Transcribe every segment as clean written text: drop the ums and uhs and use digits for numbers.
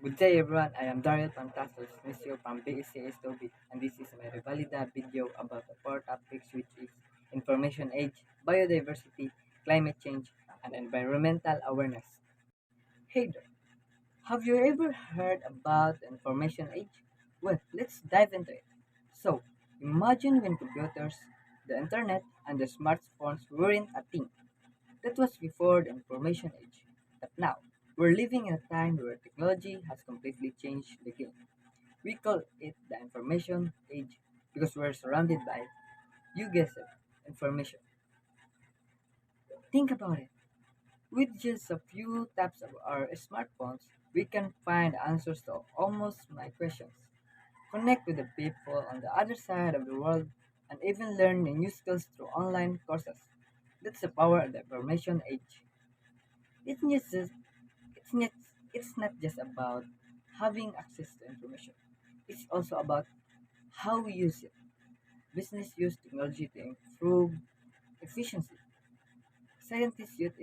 Good day everyone, I am Daryl Pantastos, Misio from BSCS Toby, and this is my Revalida video about the four topics which is information age, biodiversity, climate change, and environmental awareness. Hey there, have you ever heard about the information age? Well, let's dive into it. So, imagine when computers, the internet, and the smartphones weren't a thing. That was before the information age. But now, we're living in a time where technology has completely changed the game. We call it the information age because we're surrounded by, you guessed it, information. Think about it. With just a few taps of our smartphones, we can find answers to almost my questions, connect with the people on the other side of the world, and even learn new skills through online courses. That's the power of the information age. It's just it's not it's not just about having access to information. It's also about how we use it. Business use technology to improve efficiency. Scientists use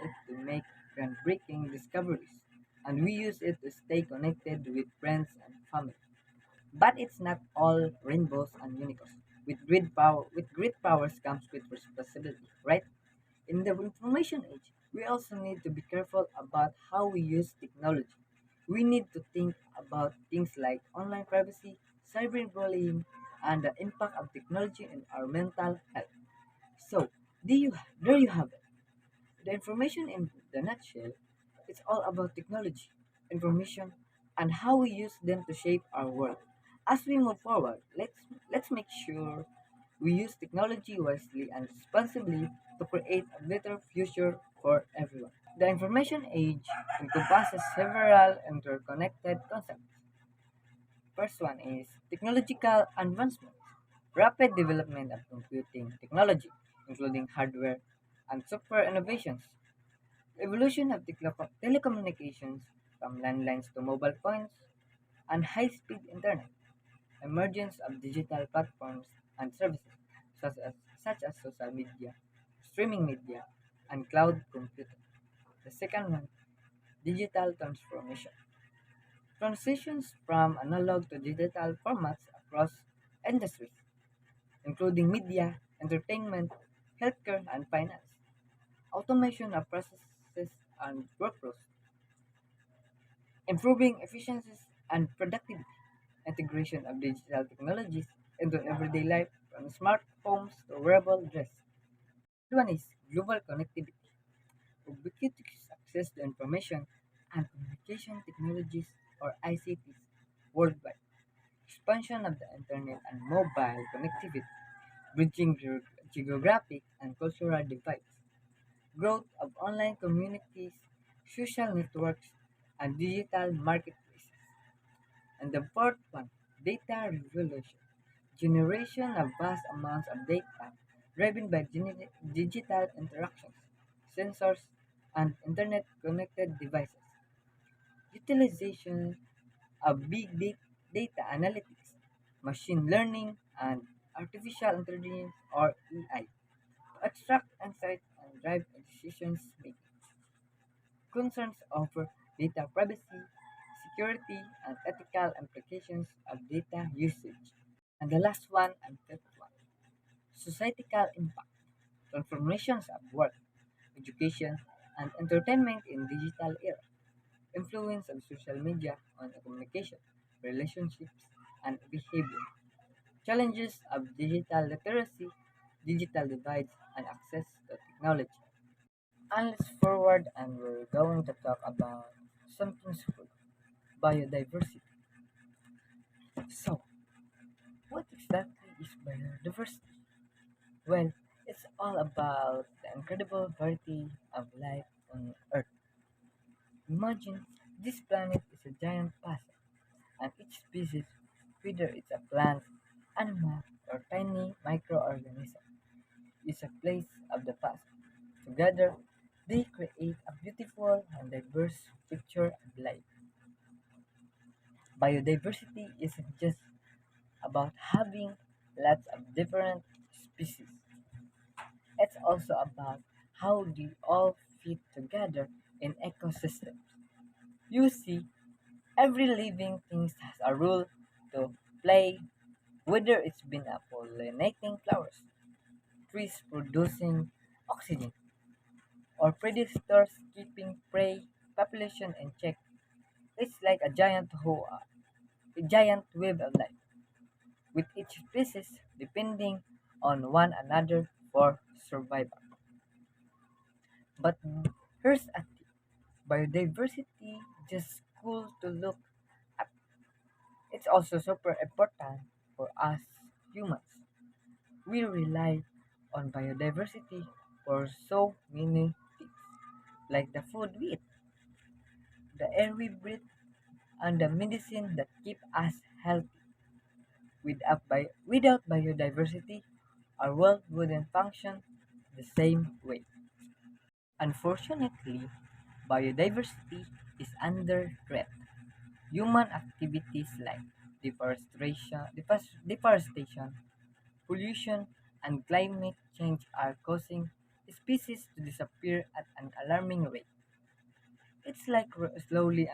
it to make groundbreaking discoveries, and we use it to stay connected with friends and family. But it's not all rainbows and unicorns. With great powers comes with responsibility, right? In the information age, we also need to be careful about how we use technology. We need to think about things like online privacy, cyberbullying, and the impact of technology on our mental health. So, there you have it. The information in the nutshell, it's all about technology, information, and how we use them to shape our world. As we move forward, let's make sure we use technology wisely and responsibly to create a better future for everyone. The information age encompasses several interconnected concepts. First one is technological advancement, rapid development of computing technology, including hardware and software innovations, evolution of telecommunications from landlines to mobile phones and high-speed internet, emergence of digital platforms and services such as social media, streaming media, and cloud computing. The second one, digital transformation. Transitions from analog to digital formats across industries, including media, entertainment, healthcare, and finance. Automation of processes and workflows, improving efficiencies and productivity. Integration of digital technologies into everyday life from smart homes to wearable dress. One is global connectivity, ubiquitous access to information and communication technologies or ICTs worldwide. Expansion of the internet and mobile connectivity, bridging geographic and cultural divides. Growth of online communities, social networks, and digital marketplaces. And the fourth one, data revolution. Generation of vast amounts of data driven by digital interactions, sensors, and internet connected devices. Utilization of data analytics, machine learning, and artificial intelligence or AI to extract insights and drive decisions making. Concerns over data privacy, security, and ethical implications of data usage. And the last one and fifth one, societal impact, transformations of work, education, and entertainment in digital era, influence of social media on communication, relationships, and behavior, challenges of digital literacy, digital divides, and access to technology. And let's forward and we're going to talk about something super biodiversity. So, what exactly is biodiversity? Well, it's all about the incredible variety of life on Earth. Imagine this planet is a giant puzzle, and each species, whether it's a plant, animal, or tiny microorganism, is a place of the past. Together, they create a beautiful and diverse picture of life. Biodiversity isn't just about having lots of different species. It's also about how they all fit together in ecosystems. You see, every living thing has a role to play, whether it's been a pollinating flowers, trees producing oxygen, or predators keeping prey population in check. It's like a giant web of life, with each species depending on one another for survival. But here's a tip. Biodiversity just cool to look at. It's also super important for us humans. We rely on biodiversity for so many things, like the food we eat, the air we breathe, and the medicine that keep us healthy. Without biodiversity, our world wouldn't function the same way. Unfortunately, biodiversity is under threat. Human activities like deforestation, pollution, and climate change are causing species to disappear at an alarming rate. It's like we're slowly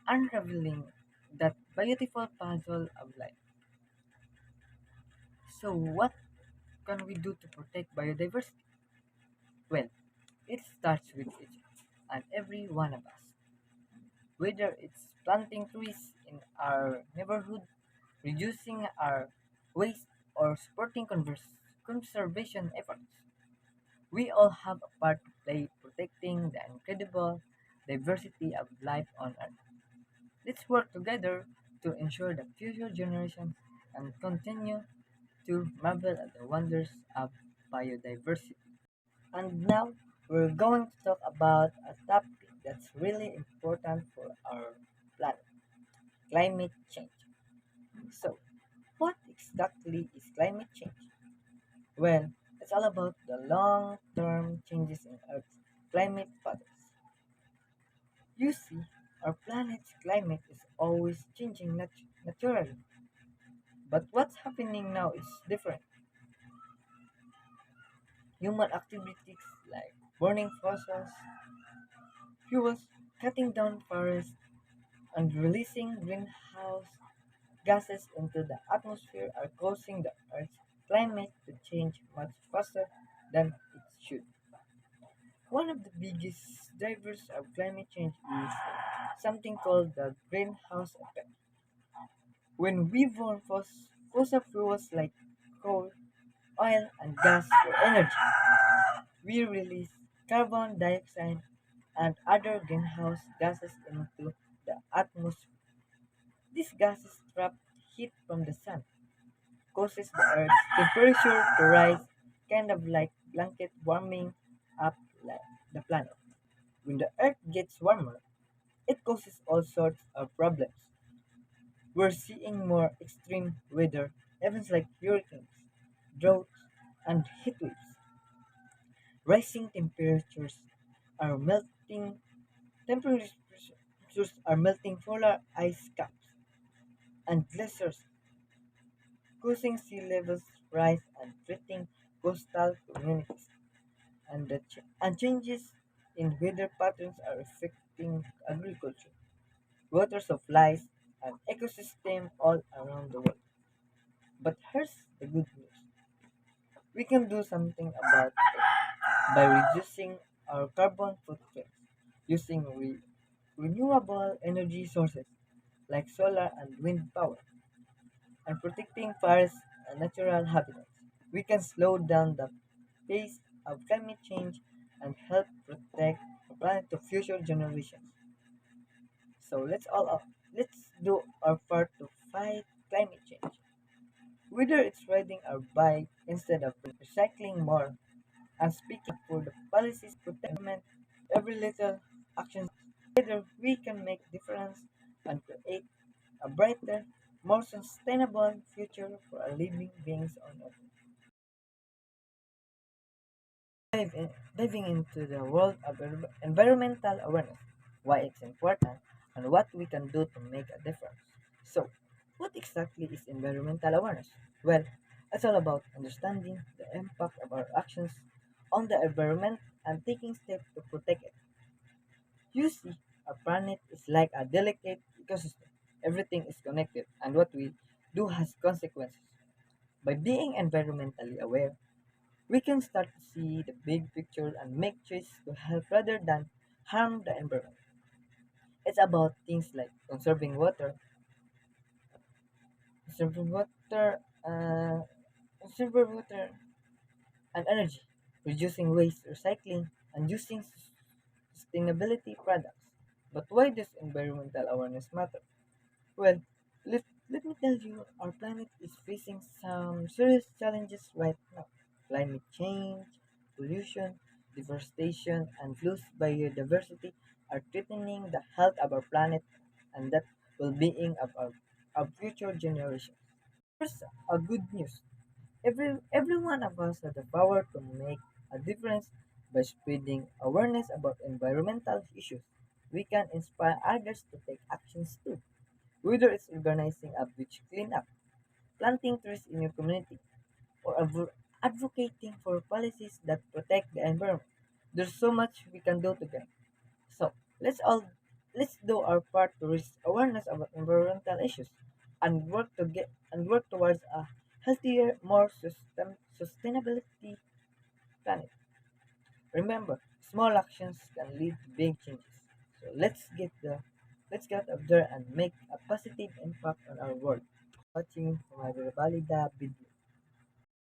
unraveling that beautiful puzzle of life. So, what can we do to protect biodiversity? Well, it starts with each and every one of us. Whether it's planting trees in our neighborhood, reducing our waste, or supporting conservation efforts, we all have a part to play protecting the incredible diversity of life on Earth. Let's work together to ensure that future generations can continue to marvel at the wonders of biodiversity. And now we're going to talk about a topic that's really important for our planet, climate change. So, what exactly is climate change? Well, it's all about the long term changes in Earth's climate patterns. You see, our planet's climate is always changing naturally, but what's happening now is different. Human activities like burning fossils, fuels, cutting down forests, and releasing greenhouse gases into the atmosphere are causing the Earth's climate to change much faster than it should. One of the biggest drivers of climate change is something called the greenhouse effect. When we burn fossil fuels like coal, oil, and gas for energy, we release carbon dioxide and other greenhouse gases into the atmosphere. These gases trap heat from the sun, causes the Earth's temperature to rise, kind of like blanket warming up the planet. When the Earth gets warmer, it causes all sorts of problems. We're seeing more extreme weather, events like hurricanes, droughts, and heat waves. Rising are melting temperatures are melting polar ice caps and glaciers, causing sea levels rise and threatening coastal communities. And changes in weather patterns are affecting agriculture, water supplies, and ecosystem all around the world. But here's the good news. We can do something about it by reducing our carbon footprint using renewable energy sources like solar and wind power and protecting forests and natural habitats. We can slow down the pace of climate change and help protect the planet to future generations. So let's do our part to fight climate change. Whether it's riding our bike instead of recycling more and speaking for the policies protectment, every little action together we can make difference and create a brighter, more sustainable future for our living beings on Earth. Diving into the world of environmental awareness, why it's important, and what we can do to make a difference. So, what exactly is environmental awareness? Well, it's all about understanding the impact of our actions on the environment and taking steps to protect it. You see, Our planet is like a delicate ecosystem. Everything is connected, and what we do has consequences. By being environmentally aware, we can start to see the big picture and make choices to help rather than harm the environment. It's about things like conserving water, conserving water and energy, reducing waste, recycling, and using sustainability products. But why does environmental awareness matter? Well, let me tell you, our planet is facing some serious challenges right now. Climate change, pollution, deforestation, and lost biodiversity are threatening the health of our planet and the well-being of our future generations. Here's a good news. Every one of us has the power to make a difference by spreading awareness about environmental issues. We can inspire others to take actions too. Whether it's organizing a beach cleanup, planting trees in your community, or advocating for policies that protect the environment, there's so much we can do together. So let's do our part to raise awareness about environmental issues and work towards a healthier, more sustainability planet. Remember, small actions can lead to big changes. So let's get up there and make a positive impact on our world. Watching my Valida video.